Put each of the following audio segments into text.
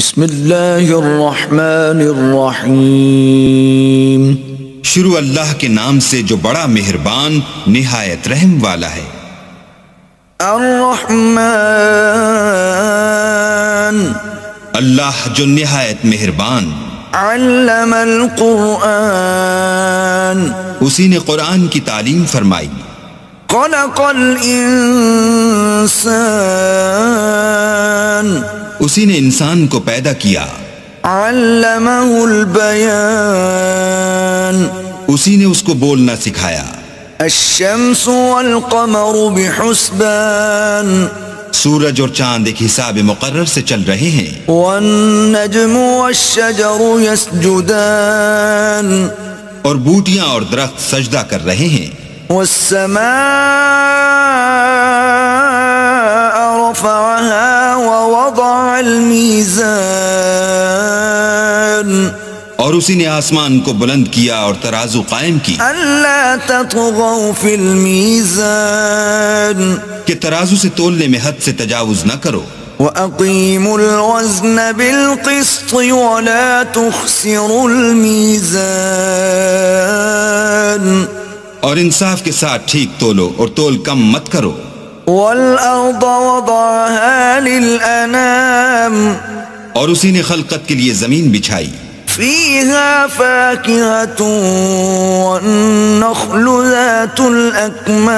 بسم اللہ الرحمن الرحیم۔ شروع اللہ کے نام سے جو بڑا مہربان نہایت رحم والا ہے۔ الرحمن، اللہ جو نہایت مہربان۔ علم القرآن، اسی نے قرآن کی تعلیم فرمائی۔ خلق الانسان، اسی نے انسان کو پیدا کیا۔ علمہ البیان، اسی نے اس کو بولنا سکھایا۔ الشمس والقمر بحسبان، سورج اور چاند ایک حساب مقرر سے چل رہے ہیں۔ والنجم والشجر يسجدان، اور بوٹیاں اور درخت سجدہ کر رہے ہیں۔ والسماء رفعها ووضع الميزان، اور اسی نے آسمان کو بلند کیا اور ترازو قائم کی ألا تطغوا في الميزان، کہ ترازو سے تولنے میں حد سے تجاوز نہ کرو۔ وَأَقِيمُوا الْوَزْنَ بِالْقِسْطِ وَلَا تُخْسِرُوا الْمِيزَانَ، اور انصاف کے ساتھ ٹھیک تولو اور تول کم مت کرو۔ وَالْأَرْضَ وَضَعَهَا لِلْأَنَامِ، اور اسی نے خلقت کے لیے زمین بچھائی۔ فِيهَا فَاكِهَةٌ وَالنَّخْلُ ذَاتُ الْأَكْمَامِ،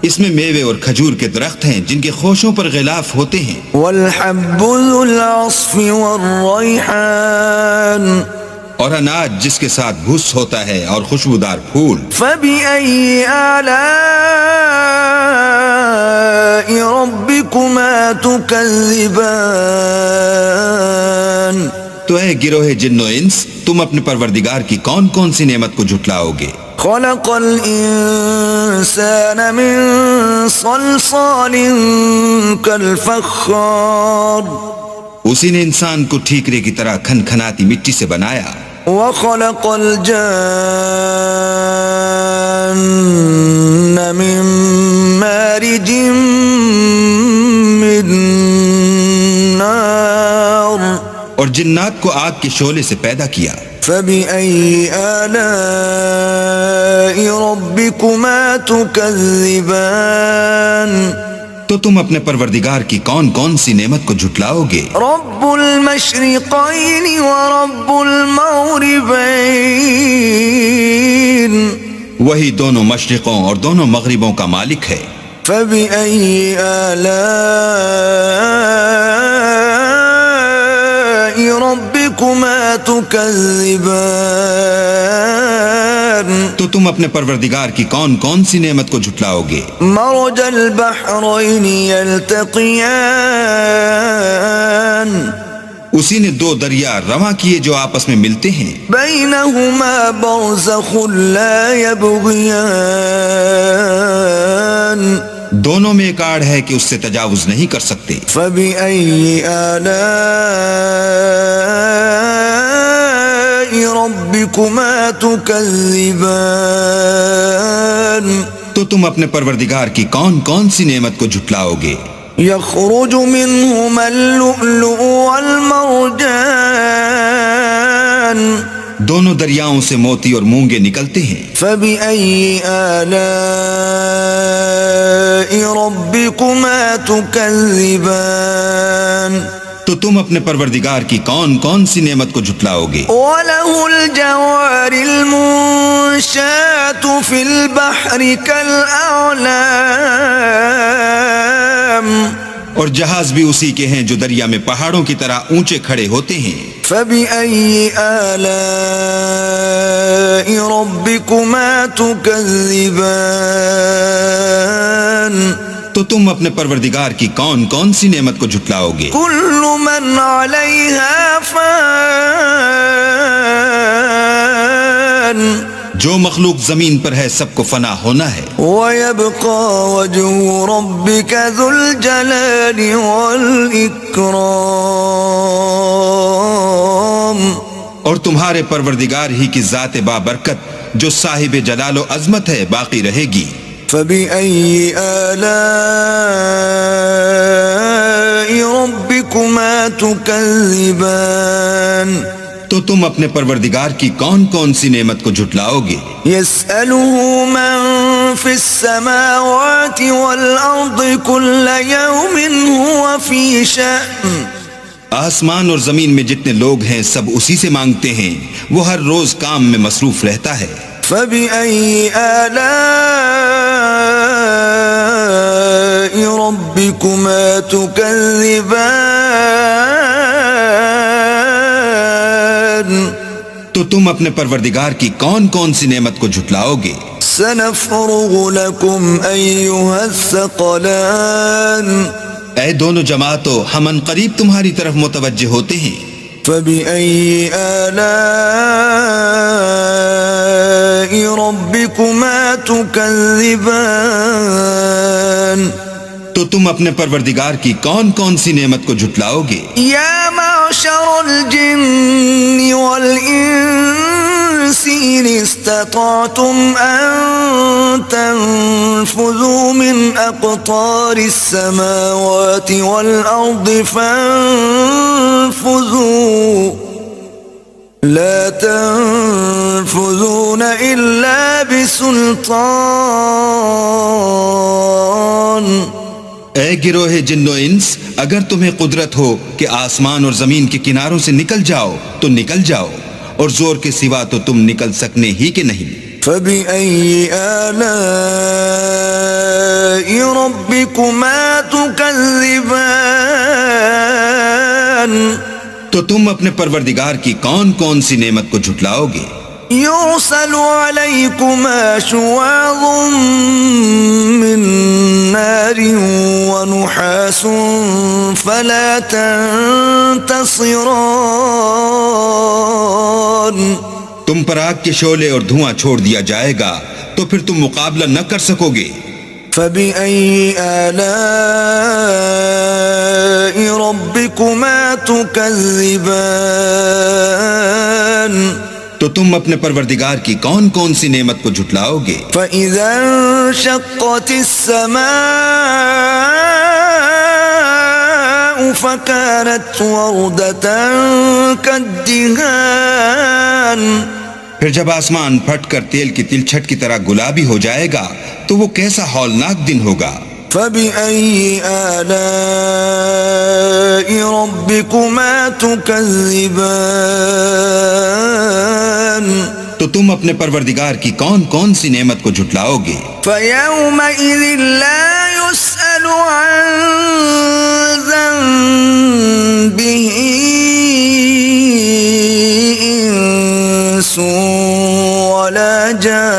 اس میں میوے اور کھجور کے درخت ہیں جن کے خوشوں پر غلاف ہوتے ہیں۔ وَالْحَبُّ ذُو الْعَصْفِ وَالرَّيْحَانِ، اور اناج جس کے ساتھ بھس ہوتا ہے اور خوشبودار پھول۔ فَبِأَيِّ آلَاءِ رَبِّكُمَا تُكَذِّبَانِ، تو اے گروہ جن و انس، تم اپنے پروردگار کی کون کون سی نعمت کو جھٹلاؤ گے؟ خَلَقَ الْإِنسَانَ مِنْ صَلْصَالٍ كَالْفَخَّارِ، اسی نے انسان کو ٹھیکرے کی طرح کھن کھناتی مٹی سے بنایا۔ وَخَلَقَ الْجَانَّ مِن مَارِجٍ مِّن نَّارٍ، اور جنات کو آگ کے شعلے سے پیدا کیا۔ فَبِأَيِّ آلَاءِ رَبِّكُمَا تُكَذِّبَانِ، تو تم اپنے پروردگار کی کون کون سی نعمت کو جھٹلاؤ گے؟ رَبُّ الْمَشْرِقَيْنِ وَرَبُّ الْمَغْرِبَيْنِ، وہی دونوں مشرقوں اور دونوں مغربوں کا مالک ہے۔ فَبِأَيِّ آلَاءِ رَبِّكُمَا تُكَذِّبَانِ، تو تم اپنے پروردگار کی کون کون سی نعمت کو جھٹلاؤ گے؟ مرج البحرین یلتقیان، اسی نے دو دریا رواں کیے جو آپس میں ملتے ہیں۔ بینہما برزخ لا یبغیان، دونوں میں ایک آڑ ہے کہ اس سے تجاوز نہیں کر سکتے۔ فبأي آلاء ربكما تكذبان، تو تم اپنے پروردگار کی کون کون سی نعمت کو جھٹلاؤ گے؟ يخرج منهما اللؤلؤ والمرجان، دونوں دریاؤں سے موتی اور مونگے نکلتے ہیں۔ فبأي آلاء ربكما تكذبان، تو تم اپنے پروردگار کی کون کون سی نعمت کو جھٹلاؤ گے؟ وله الجوار المنشآت في البحر كالأعلام، اور جہاز بھی اسی کے ہیں جو دریا میں پہاڑوں کی طرح اونچے کھڑے ہوتے ہیں۔ فبأي آلاء ربكما تكذبان، تو تم اپنے پروردگار کی کون کون سی نعمت کو جھٹلاؤ گے؟ كل من عليها فان، جو مخلوق زمین پر ہے سب کو فنا ہونا ہے۔ ويبقى وجه ربك ذو الجلال والإكرام، اور تمہارے پروردگار ہی کی ذات بابرکت جو صاحب جلال و عظمت ہے باقی رہے گی۔ فبأي آلاء ربكما تكذبان تو تم اپنے پروردگار کی کون کون سی نعمت کو جھٹلاؤ گے؟ يسأله من في السماوات والأرض كل يوم هو في شأن آسمان اور زمین میں جتنے لوگ ہیں سب اسی سے مانگتے ہیں، وہ ہر روز کام میں مصروف رہتا ہے۔ فبأي آلاء ربكما تكذبان تو تم اپنے پروردگار کی کون کون سی نعمت کو جھٹلاؤ گے؟ سنفرغ لكم أيها الثقلان اے دونوں جماعتوں، ہم ان قریب تمہاری طرف متوجہ ہوتے ہیں۔ فبأي آلاء ربكما تكذبان تو تم اپنے پروردگار کی کون کون سی نعمت کو جھٹلاؤ گے؟ يا معشر الجن والإنس إن استطعتم أن تنفذوا من أقطار السماوات والأرض فانفذوا لا تنفذون إلا بسلطان اے گروہ جن و انس، اگر تمہیں قدرت ہو کہ آسمان اور زمین کے کناروں سے نکل جاؤ تو نکل جاؤ، اور زور کے سوا تو تم نکل سکنے ہی کے نہیں۔ فبأي آلاء ربكما تكذبان تو تم اپنے پروردگار کی کون کون سی نعمت کو جھٹلاؤ گے؟ يرسل عليكما شواظ من نار ونحاس فلا تنتصران تم پر آگ کے شعلے اور دھواں چھوڑ دیا جائے گا تو پھر تم مقابلہ نہ کر سکو گے۔ فبأي آلاء ربكما تكذبان تو تم اپنے پروردگار کی کون کون سی نعمت کو جھٹلاؤ گے؟ فإذا انشقت السماء فكانت وردة كالدهان پھر جب آسمان پھٹ کر تیل کی تلچھٹ کی طرح گلابی ہو جائے گا تو وہ کیسا ہولناک دن ہوگا۔ فبأي آلاء ربكما تكذبان تو تم اپنے پروردگار کی کون کون سی نعمت کو جھٹلاؤ گے؟ فيومئذ لا يسأل عن ذنبه إنس ولا جان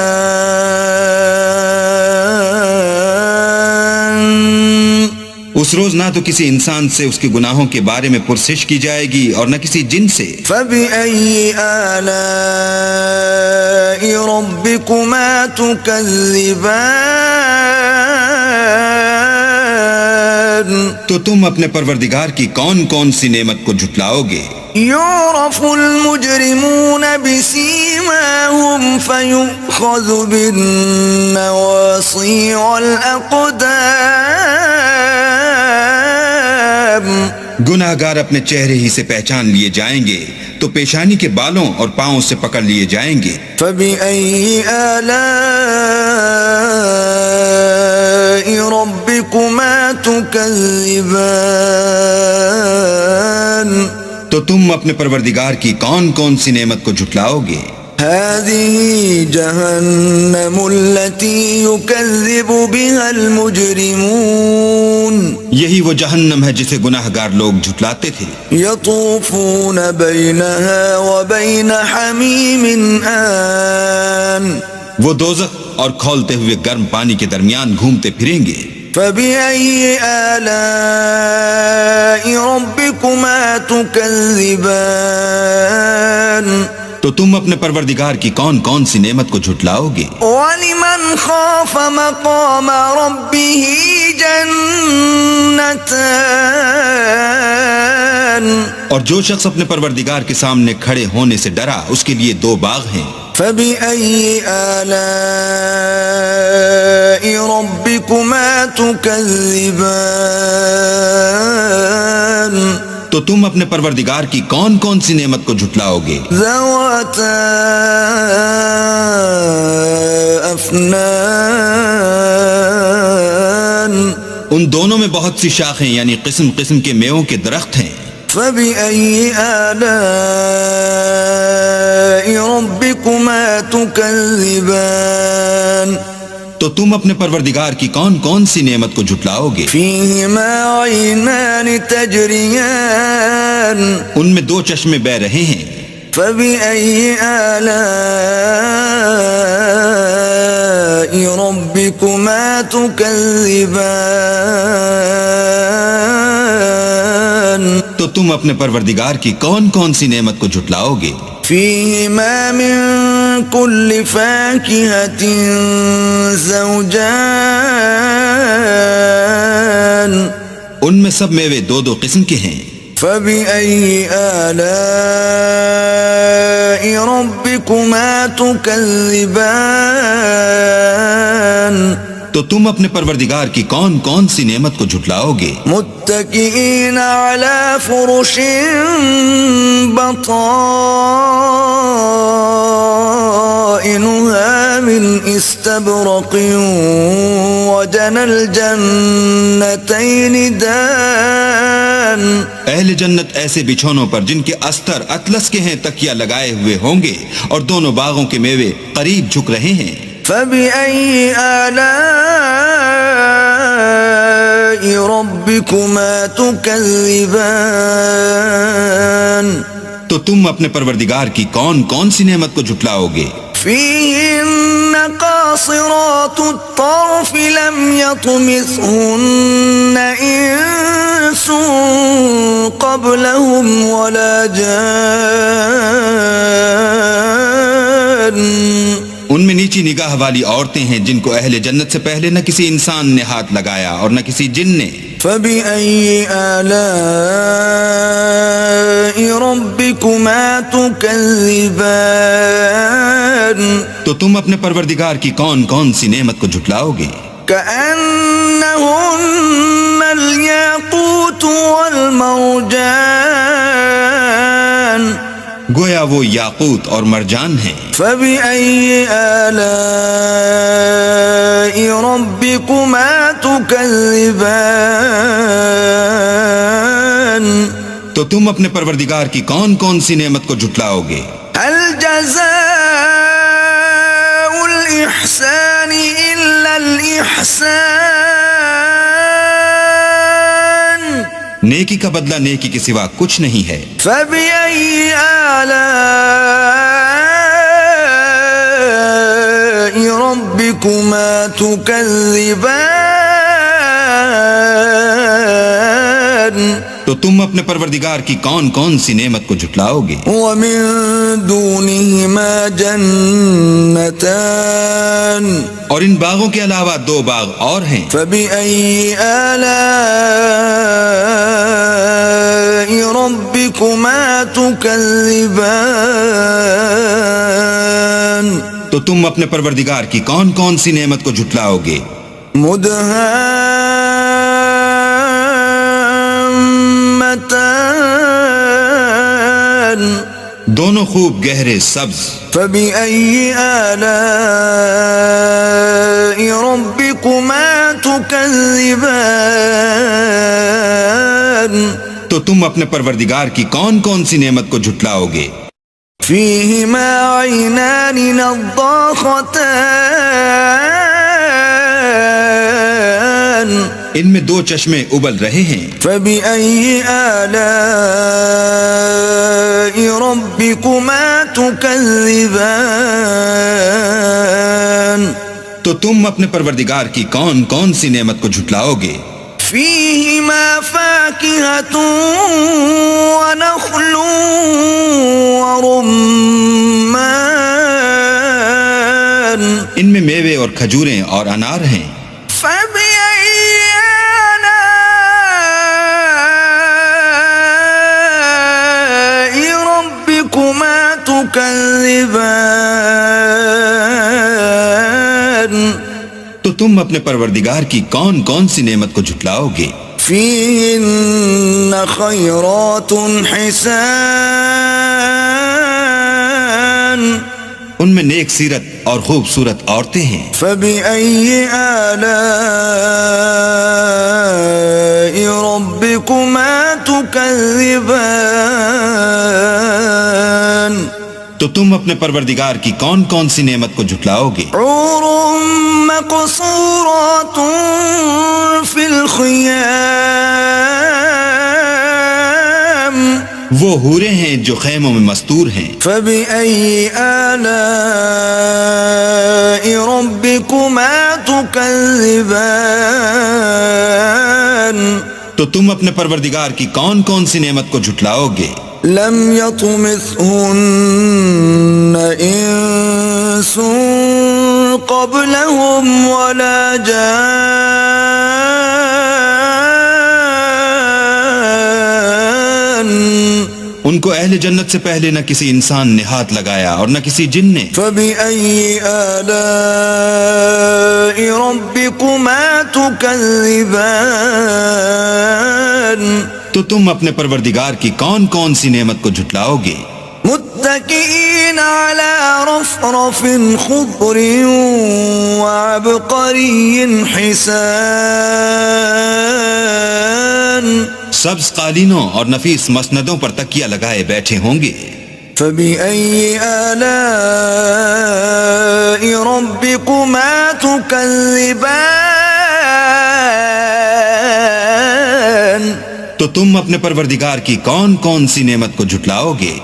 اس روز نہ تو کسی انسان سے اس کے گناہوں کے بارے میں پرسش کی جائے گی اور نہ کسی جن سے۔ فبأي آلاء ربكما تكذبان تو تم اپنے پروردگار کی کون کون سی نعمت کو جھٹلاؤ گے؟ يعرف المجرمون بسيماهم فيؤخذ بالنواصي والأقدام گناہ گار اپنے چہرے ہی سے پہچان لیے جائیں گے تو پیشانی کے بالوں اور پاؤں سے پکڑ لیے جائیں گے۔ فبأي آلاء ربكما تكذبان تو تم اپنے پروردگار کی کون کون سی نعمت کو جھٹلاؤ گے؟ هذه جهنم التي يكذب بها المجرمون یہی وہ جہنم ہے جسے گناہ گار لوگ جھٹلاتے تھے۔ يطوفون بينها وبين حميم آن وہ دوزخ اور کھولتے ہوئے گرم پانی کے درمیان گھومتے پھریں گے۔ فبأي آلاء ربكما تكذبان تو تم اپنے پروردگار کی کون کون سی نعمت کو جھٹلاؤ گے؟ ولمن خاف مقام ربه جنتان اور جو شخص اپنے پروردگار کے سامنے کھڑے ہونے سے ڈرا اس کے لیے دو باغ ہیں۔ فبأي آلاء ربكما تكذبان تو تم اپنے پروردگار کی کون کون سی نعمت کو جھٹلاؤ گے؟ ذواتا افنان ان دونوں میں بہت سی شاخیں یعنی قسم قسم کے میووں کے درخت ہیں. فبأي آلاء ربكما تكذبان تو تم اپنے پروردگار کی کون کون سی نعمت کو جھٹلاؤ گے؟ فيهما عينان تجريان ان میں دو چشمے بہہ رہے ہیں. فبأي آلاء ربكما تكذبان تو تم اپنے پروردگار کی کون کون سی نعمت کو جھٹلاؤ گے؟ فيهما من كل فاكهة زوجان ان میں سب میوے دو دو قسم کے ہیں. فبأي آلاء ربكما تكذبان تو تم اپنے پروردگار کی کون کون سی نعمت کو جھٹلاؤ گے؟ متكئين على فرش بطائنها من استبرق وجنى الجنتين دان اہل جنت ایسے بچھونوں پر جن کے استر اطلس کے ہیں تکیہ لگائے ہوئے ہوں گے اور دونوں باغوں کے میوے قریب جھک رہے ہیں. فبأي آلاء ربكما تكذبان تو تم اپنے پروردگار کی کون کون سی نعمت کو جھٹلاؤ گے؟ فيهن قاصرات الطرف لم يطمثهن إنس قبلهم ولا جان ان میں نیچی نگاہ والی عورتیں ہیں جن کو اہل جنت سے پہلے نہ کسی انسان نے ہاتھ لگایا اور نہ کسی جن نے. فبأي آلاء ربكما تكذبان تو تم اپنے پروردگار کی کون کون سی نعمت کو جھٹلاؤ گے؟ كأنهن الياقوت والمرجان گویا وہ یاقوت اور مرجان ہیں. فبأي آلاء ربكما تكذبان تو تم اپنے پروردگار کی کون کون سی نعمت کو جھٹلاؤ گے؟ هل جزاء الإحسان إلا الإحسان نیکی کا بدلہ نیکی کے سوا کچھ نہیں ہے. فبأي آلاء ربكما تكذبان تو تم اپنے پروردگار کی کون کون سی نعمت کو جھٹلاؤ گے؟ ومن دونهما جنتان اور ان باغوں کے علاوہ دو باغ اور ہیں. فبأي آلاء ربكما تكذبان تو تم اپنے پروردگار کی کون کون سی نعمت کو جھٹلاؤ گے؟ مدهامتان دونوں خوب گہرے سبز. فبأي آلاء ربكما تكذبان تو تم اپنے پروردگار کی کون کون سی نعمت کو جھٹلاؤ گے؟ فيهما عينان نضاختان ان میں دو چشمے ابل رہے ہیں. فبأي آلاء ربكما تكذبان تو تم اپنے پروردگار کی کون کون سی نعمت کو جھٹلاؤ گے؟ فيهما فاكهة ونخل ورمان ان میں میوے اور کھجوریں اور انار ہیں. فبأي آلاء ربكما تكذبان تو تم اپنے پروردگار کی کون کون سی نعمت کو جھٹلاؤ گے؟ فيهن خيرات حسان ان میں نیک سیرت اور خوبصورت عورتیں ہیں. فبأي آلاء ربكما تكذبان تو تم اپنے پروردگار کی کون کون سی نعمت کو جھٹلاؤ گے؟ حور مقصورات في الخيام وہ حوریں ہیں جو خیموں میں مستور ہیں. فبأي آلاء ربكما تكذبان تو تم اپنے پروردگار کی کون کون سی نعمت کو جھٹلاؤ گے؟ لم يطمثهن انس قبلهم ولا جان ان کو اہل جنت سے پہلے نہ کسی انسان نے ہاتھ لگایا اور نہ کسی جن نے. فبأي آلاء ربكما تكذبان تو تم اپنے پروردگار کی کون کون سی نعمت کو جھٹلاؤ گے؟ متكئين على رفرف خضر وعبقري حسان سبز قالینوں اور نفیس مسندوں پر تکیہ لگائے بیٹھے ہوں گے. فبأي آلاء ربكما تكذبان تو تم اپنے پروردگار کی کون کون سی نعمت کو جھٹلاؤ گے؟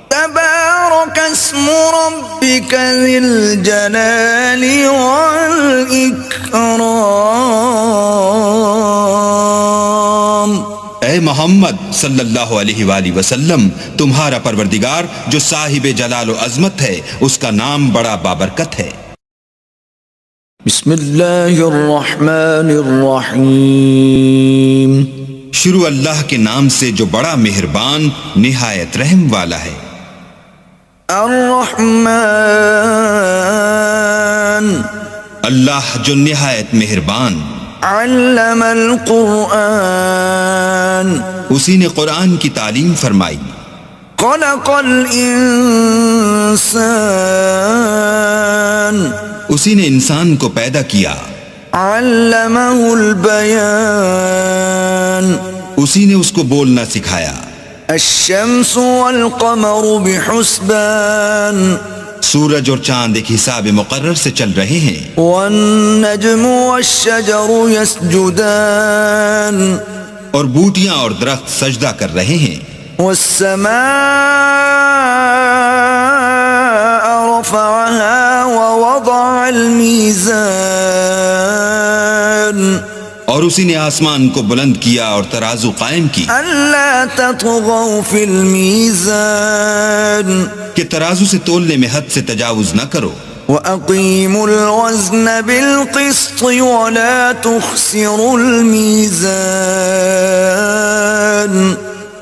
تبارك اسم ربك ذي الجلال والإكرام اے محمد صلی اللہ علیہ وآلہ وسلم، تمہارا پروردگار جو صاحب جلال و عظمت ہے، اس کا نام بڑا بابرکت ہے. بسم اللہ الرحمن الرحیم شروع اللہ کے نام سے جو بڑا مہربان نہایت رحم والا ہے. الرحمن اللہ جو نہایت مہربان. علم القرآن اسی نے قرآن کی تعلیم فرمائی. خلق الانسان اسی نے انسان کو پیدا کیا. علمہ البیان اسی نے اس کو بولنا سکھایا. الشمس والقمر بحسبان سورج اور چاند ایک حساب مقرر سے چل رہے ہیں. والنجم والشجر يسجدان اور بوٹیاں اور درخت سجدہ کر رہے ہیں. والسماء رفعها ووضع الميزان اور اسی نے آسمان کو بلند کیا اور ترازو قائم کی ألا تطغوا في الميزان کہ ترازو سے تولنے میں حد سے تجاوز نہ کرو. وَأَقِيمُوا الْوَزْنَ بِالْقِسْطِ وَلَا تُخْسِرُوا الْمِيزَانَ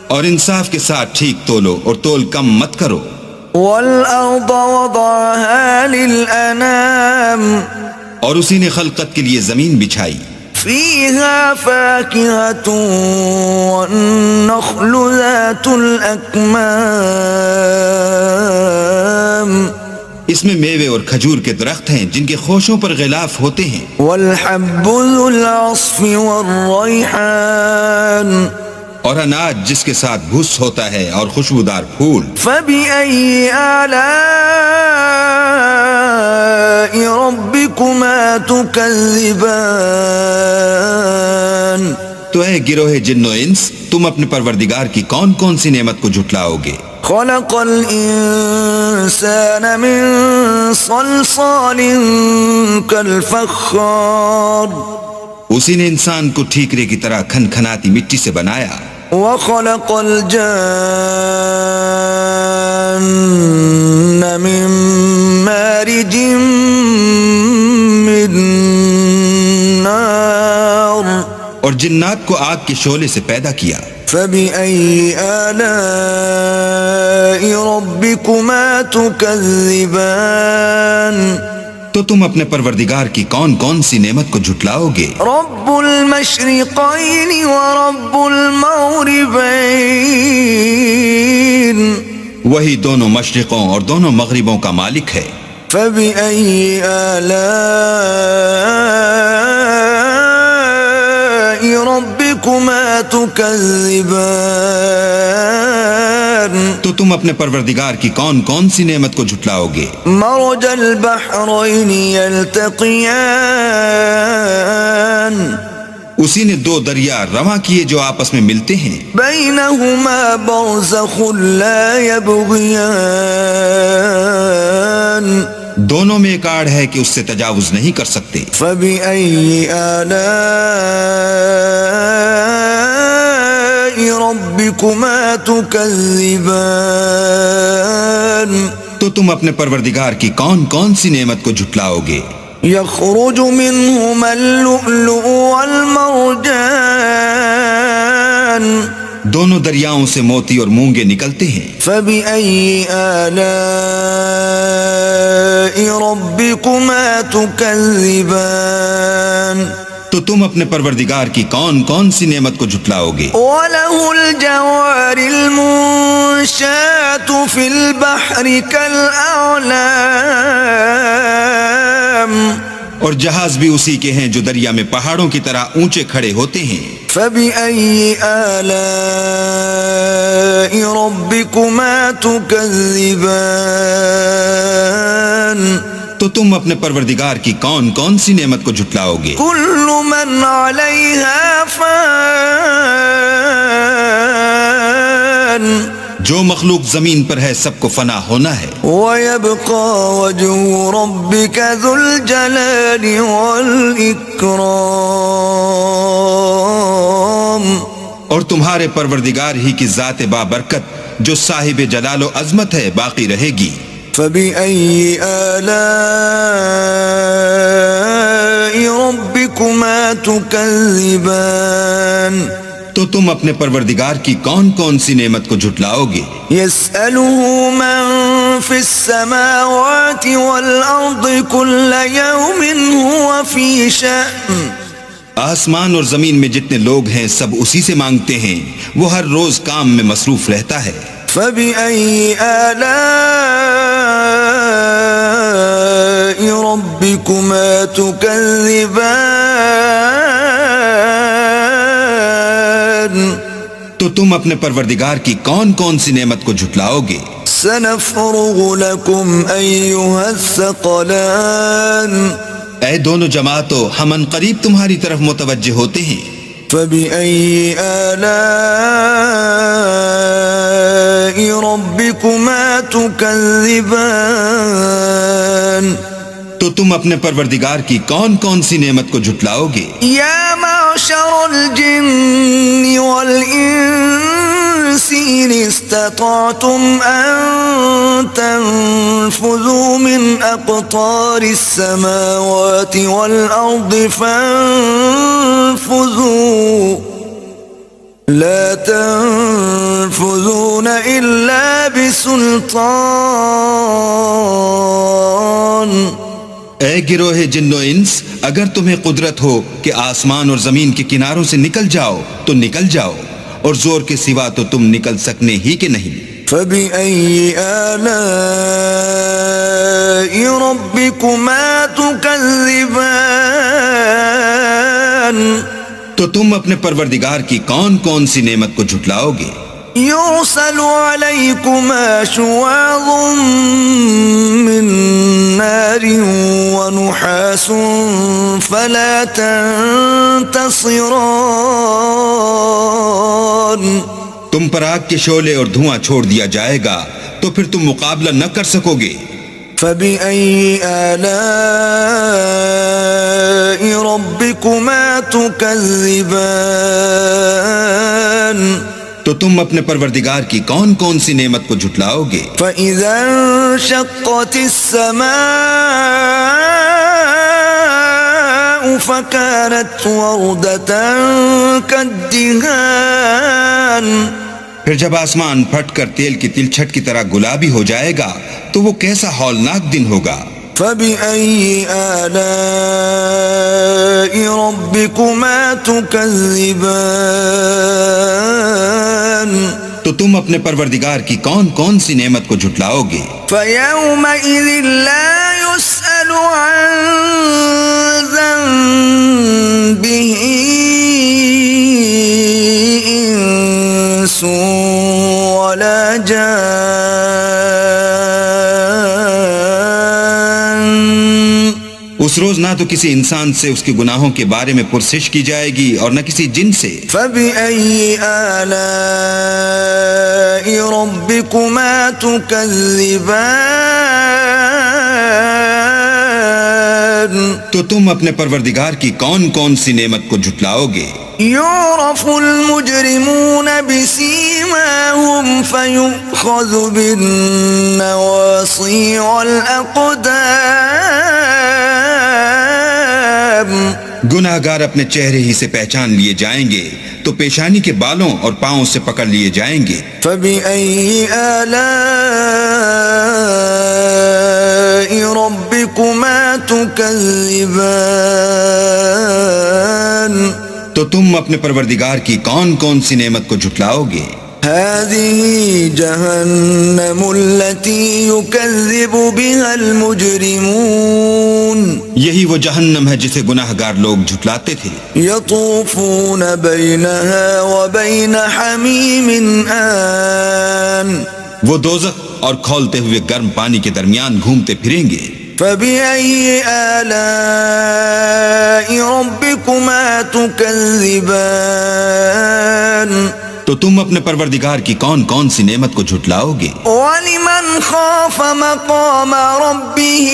اور انصاف کے ساتھ ٹھیک تولو اور تول کم مت کرو. وَالْأَرْضَ وَضَعَهَا لِلْأَنَامِ اور اسی نے خلقت کے لیے زمین بچھائی. فِيهَا فَاكِهَةٌ وَالنَّخْلُ ذَاتُ الْأَكْمَامِ اس میں میوے اور کھجور کے درخت ہیں جن کے خوشوں پر غلاف ہوتے ہیں. وَالْحَبُّ ذُو الْعَصْفِ وَالرَّيْحَانِ اور اناج جس کے ساتھ بھس ہوتا ہے اور خوشبودار پھول. فَبِأَيِّ آلَاءِ رَبِّكُمَا تُكَذِّبَانِ تو اے گروہ جن و انس، تم اپنے پروردگار کی کون کون سی نعمت کو جھٹلاؤ گے؟ خلق الانسان من صلصال كالفخار اسی نے انسان کو ٹھیکرے کی طرح کھنکھناتی مٹی سے بنایا. وخلق الجان من مارج من نار اور جنات کو آگ کے شعلے سے پیدا کیا. فبأي آلاء ربكما تكذبان تو تم اپنے پروردگار کی کون کون سی نعمت کو جھٹلاؤ گے؟ رب المشرقين ورب المغربين وہی دونوں مشرقوں اور دونوں مغربوں کا مالک ہے. فبأي آلاء ربكما تكذبان تو تم اپنے پروردگار کی کون کون سی نعمت کو جھٹلاؤ گے؟ مرج البحرين يلتقيان اسی نے دو دریا رواں کیے جو آپس میں ملتے ہیں. بينهما برزخ لا يبغيان دونوں میں ایک آڑ ہے کہ اس سے تجاوز نہیں کر سکتے. فبأي آلاء ربكما تكذبان تو تم اپنے پروردگار کی کون کون سی نعمت کو جھٹلاؤ گے؟ يخرج منهما اللؤلؤ والمرجان دونوں دریاؤں سے موتی اور مونگے نکلتے ہیں. فبأي آلاء ربكما تكذبان تو تم اپنے پروردگار کی کون کون سی نعمت کو جھٹلاؤ گے؟ وله الجوار المنشآت في البحر كالأعلام اور جہاز بھی اسی کے ہیں جو دریا میں پہاڑوں کی طرح اونچے کھڑے ہوتے ہیں. فبأي آلاء ربكما تكذبان تو تم اپنے پروردگار کی کون کون سی نعمت کو جھٹلاؤ گے؟ كل من عليها فان جو مخلوق زمین پر ہے سب کو فنا ہونا ہے. ويبقى وجه ربك ذو الجلال والإكرام اور تمہارے پروردگار ہی کی ذات بابرکت جو صاحب جلال و عظمت ہے باقی رہے گی. فبأي آلاء ربكما تكذبان تو تم اپنے پروردگار کی کون کون سی نعمت کو جھٹلاؤ گے؟ يسأله من في السماوات والأرض كل يوم هو في شأن آسمان اور زمین میں جتنے لوگ ہیں سب اسی سے مانگتے ہیں، وہ ہر روز کام میں مصروف رہتا ہے. فبأي آلاء ربكما تكذبان تو تم اپنے پروردگار کی کون کون سی نعمت کو جھٹلاؤ گے؟ سنفرغ لكم أيها الثقلان اے دونوں جماعتوں، ہم ان قریب تمہاری طرف متوجہ ہوتے ہیں. فبأي آلاء ربكما تكذبان تو تم اپنے پروردگار کی کون کون سی نعمت کو جھٹلاؤ گے؟ يا معشر الجن والإنس إن استطعتم أن تنفذوا من أقطار السماوات والأرض فانفذوا لا تنفذون إلا بسلطان اے گروہ جن و انس، اگر تمہیں قدرت ہو کہ آسمان اور زمین کے کناروں سے نکل جاؤ تو نکل جاؤ، اور زور کے سوا تو تم نکل سکنے ہی کے نہیں. فبأي آلاء ربكما تكذبان تو تم اپنے پروردگار کی کون کون سی نعمت کو جھٹلاؤ گے؟ يرسل عليكما شواظ من نار ونحاس فلا تنتصران تم پر آگ کے شعلے اور دھواں چھوڑ دیا جائے گا تو پھر تم مقابلہ نہ کر سکو گے. فبأي آلاء ربكما تكذبان تو تم اپنے پروردگار کی کون کون سی نعمت کو جھٹلاؤ گے؟ فإذا انشقت السماء فكانت وردة كالدهان پھر جب آسمان پھٹ کر تیل کی تلچھٹ کی طرح گلابی ہو جائے گا تو وہ کیسا ہولناک دن ہوگا. فبأي آلاء ربكما تكذبان تو تو تم اپنے پروردگار کی کون کون سی نعمت کو جھٹلاؤ گے؟ فَيَوْمَئِذٍ لَا يُسْأَلُ عَنْ ذَنبِهِ إِنسٌ وَلَا جَانٌّ. اس روز نہ تو کسی انسان سے اس کے گناہوں کے بارے میں پرسش کی جائے گی اور نہ کسی جن سے. فَبِأَيِّ آلَاءِ رَبِّكُمَا تُكَذِّبَانِ. تو تم اپنے پروردگار کی کون کون سی نعمت کو جھٹلاؤ گے؟ يُعْرَفُ الْمُجْرِمُونَ بِسِيمَاهُمْ فَيُؤْخَذُ بِالنَّوَاصِي وَالْأَقْدَامِ. گناہگار اپنے چہرے ہی سے پہچان لیے جائیں گے تو پیشانی کے بالوں اور پاؤں سے پکڑ لیے جائیں گے. فَبِأَيِّ آلَاءِ رَبِّكُمَا تُكَذِّبَانِ. تو تم اپنے پروردگار کی کون کون سی نعمت کو جھٹلاؤ گے؟ هذه جهنم التي يكذب بها المجرمون. یہی وہ جہنم ہے جسے گناہگار لوگ جھٹلاتے تھے. يطوفون بينها وبين حميم آن. وہ دوزخ اور کھولتے ہوئے گرم پانی کے درمیان گھومتے پھریں گے. فَبِأَيِّ آلَاءِ رَبِّكُمَا تُكَذِّبَانِ. تو تم اپنے پروردگار کی کون کون سی نعمت کو جھٹلاؤ گے؟ وَلِمَنْ خَافَ مَقَامَ رَبِّهِ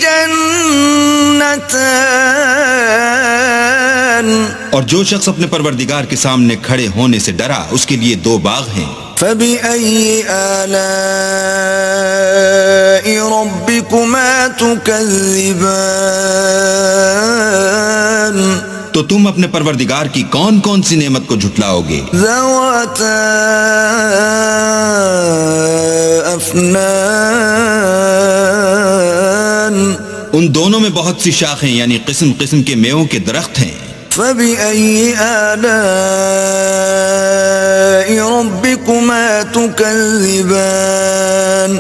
جَنَّتَانِ. اور جو شخص اپنے پروردگار کے سامنے کھڑے ہونے سے ڈرا اس کے لیے دو باغ ہیں. فَبِأَيِّ آلَاءِ رَبِّكُمَا تُكَذِّبَانِ. تو تم اپنے پروردگار کی کون کون سی نعمت کو جھٹلاؤ گے؟ ذَوَاتَا أَفْنَانٍ. ان دونوں میں بہت سی شاخیں یعنی قسم قسم کے میووں کے درخت ہیں. فَبِأَيِّ آلَاءِ رَبِّكُمَا تُكَذِّبَانِ.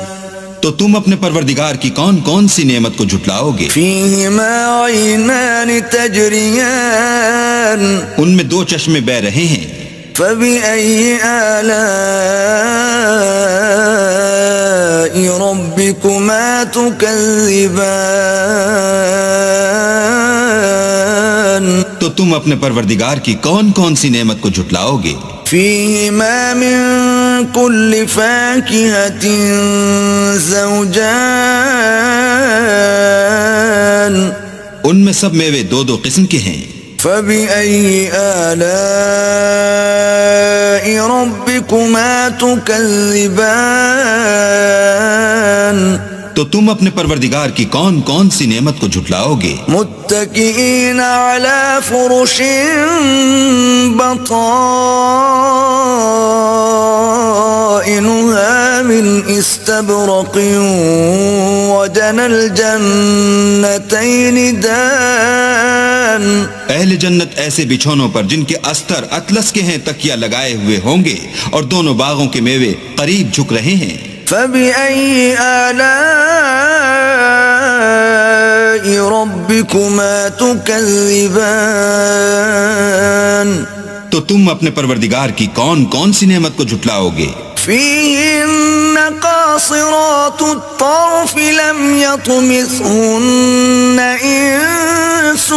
تو تم اپنے پروردگار کی کون کون سی نعمت کو جھٹلاؤ گے؟ فِيهِمَا عَيْنَانِ تَجْرِيَانِ. ان میں دو چشمے بہہ رہے ہیں. فَبِأَيِّ آلَاءِ رَبِّكُمَا تُكَذِّبَانِ. تو تم اپنے پروردگار کی کون کون سی نعمت کو جھٹلاؤ گے؟ فِيهِمَا مِن كُلِّ فَاكِهَةٍ زَوْجَانِ. ان میں سب میوے دو دو قسم کے ہیں. فَبِأَيِّ آلَاءِ رَبِّكُمَا تُكَذِّبَانِ. تو تم اپنے پروردگار کی کون کون سی نعمت کو جھٹلاؤ گے؟ متكئين على فرش بطائنها من استبرق وجنى الجنتين دان. اہل جنت ایسے بچھونوں پر جن کے استر اطلس کے ہیں تکیہ لگائے ہوئے ہوں گے اور دونوں باغوں کے میوے قریب جھک رہے ہیں. فَبِأَيِّ آلَاءِ رَبِّكُمَا تُكَذِّبَانِ. تو تم اپنے پروردگار کی کون کون سی نعمت کو جھٹلاؤ گے؟ فِيهِنَّ قَاصِرَاتُ الطَّرْفِ لَمْ يَطْمِثْهُنَّ إِنسٌ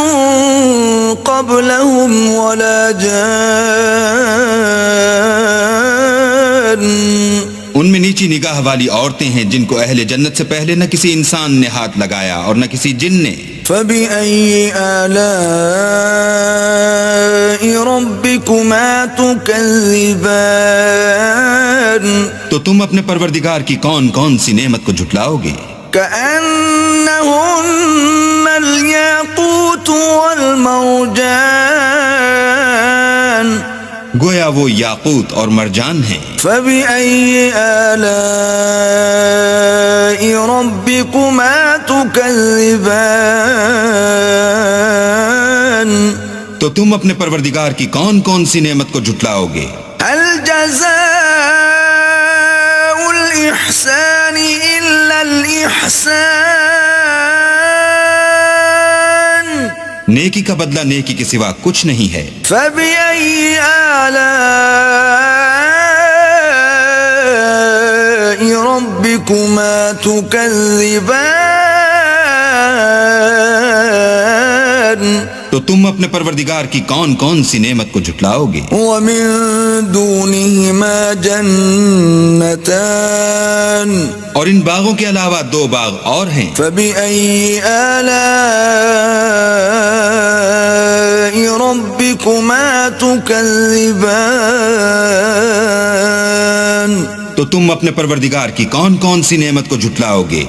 قَبْلَهُمْ وَلَا جَانٌّ. ان میں نیچی نگاہ والی عورتیں ہیں جن کو اہل جنت سے پہلے نہ کسی انسان نے ہاتھ لگایا اور نہ کسی جن نے. فَبِأَيِّ آلَاءِ رَبِّكُمَا تُكَذِّبَانِ. تو تم اپنے پروردگار کی کون کون سی نعمت کو جھٹلاؤ گے؟ كَأَنَّهُنَّ الْيَاقُوتُ وَالْمَرْجَانُ. گویا وہ یاقوت اور مرجان ہیں. فَبِأَيِّ آلَاءِ رَبِّكُمَا تُكَذِّبَانِ. تو تم اپنے پروردگار کی کون کون سی نعمت کو جھٹلاؤ گے؟ هَلْ جَزَاءُ الإحسان إلا الإحسان نیکی کا بدلہ نیکی کے سوا کچھ نہیں ہے. فبأي آلاء ربكما تكذبان تو تم اپنے پروردگار کی کون کون سی نعمت کو جھٹلاؤ گے؟ ومن دونهما جنتان اور ان باغوں کے علاوہ 2 باغ اور ہیں. فبأي آلاء ربكما تكذبان تو تم اپنے پروردگار کی کون کون سی نعمت کو جھٹلاؤ گے؟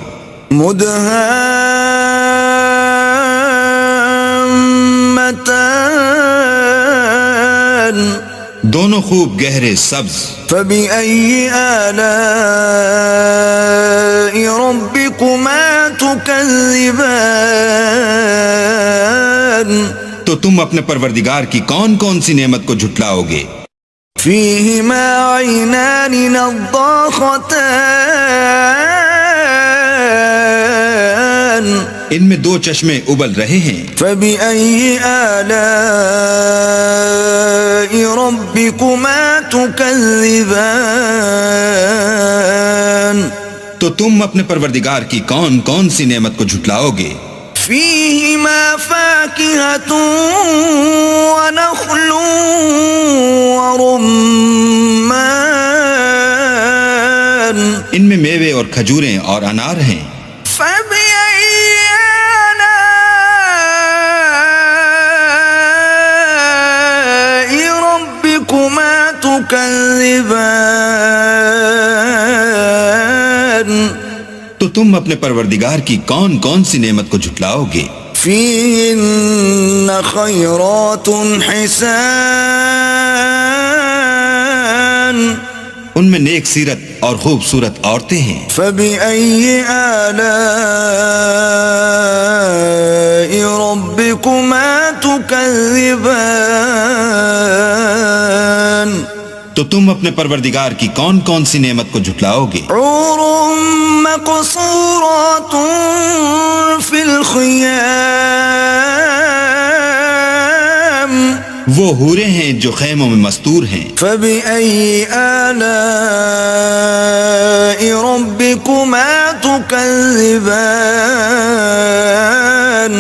مدهامتان دونوں خوب گہرے سبز. فبأي آلاء ربكما تكذبان تو تم اپنے پروردگار کی کون کون سی نعمت کو جھٹلاؤ گے؟ فيهما عينان نضاختان ان میں 2 چشمے ابل رہے ہیں. فبأي آلاء ربكما تكذبان تو تم اپنے پروردگار کی کون کون سی نعمت کو جھٹلاؤ گے؟ فيهما فاكهة ونخل ورمان ان میں میوے اور کھجوریں اور انار ہیں. فبأي آلاء ربكما تكذبان تو تم اپنے پروردگار کی کون کون سی نعمت کو جھٹلاؤ گے؟ فيهن خيرات حسان ان میں نیک سیرت اور خوبصورت عورتیں ہیں. فبأي آلاء ربكما تكذبان تو تم اپنے پروردگار کی کون کون سی نعمت کو جھٹلاؤ گے؟ حور مقصورات في الخيام وہ حوریں ہیں جو خیموں میں مستور ہیں. فبأي آلاء ربكما تكذبان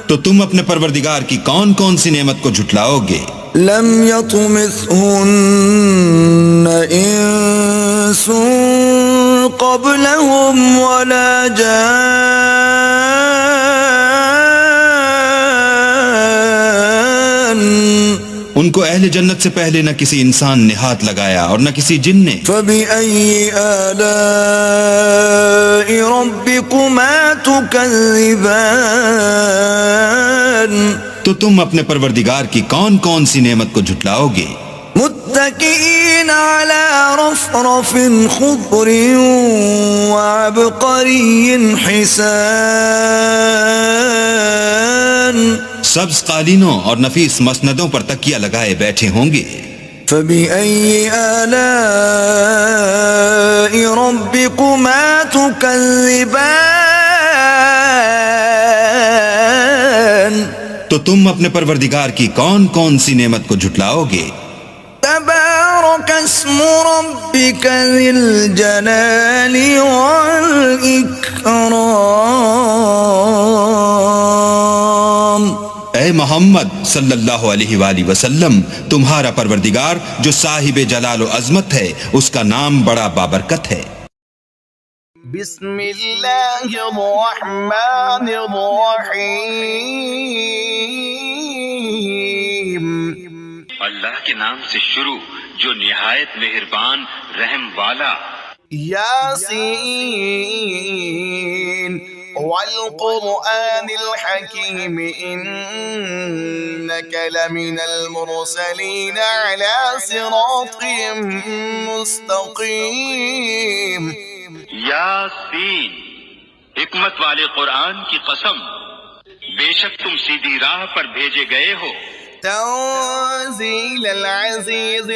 تو تم اپنے پروردگار کی کون کون سی نعمت کو جھٹلاؤ گے؟ لم يطمثهن إنس قبلهم ولا جان ان کو اہل جنت سے پہلے نہ کسی انسان نے ہاتھ لگایا اور نہ کسی جن نے. فبأي آلاء ربكما تكذبان تو تم اپنے پروردگار کی کون کون سی نعمت کو جھٹلاؤ گے؟ متكئين على رفرف خضر وعبقري حسان سبز قالینوں اور نفیس مسندوں پر تکیہ لگائے بیٹھے ہوں گے. فبأي آلاء ربكما تكذبان تو تم اپنے پروردگار کی کون کون سی نعمت کو جھٹلاؤ گے؟ تبارك اسم ربك ذي الجلال والإكرام اے محمد صلی اللہ علیہ وآلہ وسلم، تمہارا پروردگار جو صاحب جلال و عظمت ہے، اس کا نام بڑا بابرکت ہے. بسم اللہ الرحمن الرحیم اللہ کے نام سے شروع جو نہایت مہربان رحم والا. یاسین والقرآن الحکیم انک لمن المرسلین علی صراط مستقیم. یاسین، حکمت والے قرآن کی قسم، بے شک تم سیدھی راہ پر بھیجے گئے ہو. تنزیل العزیز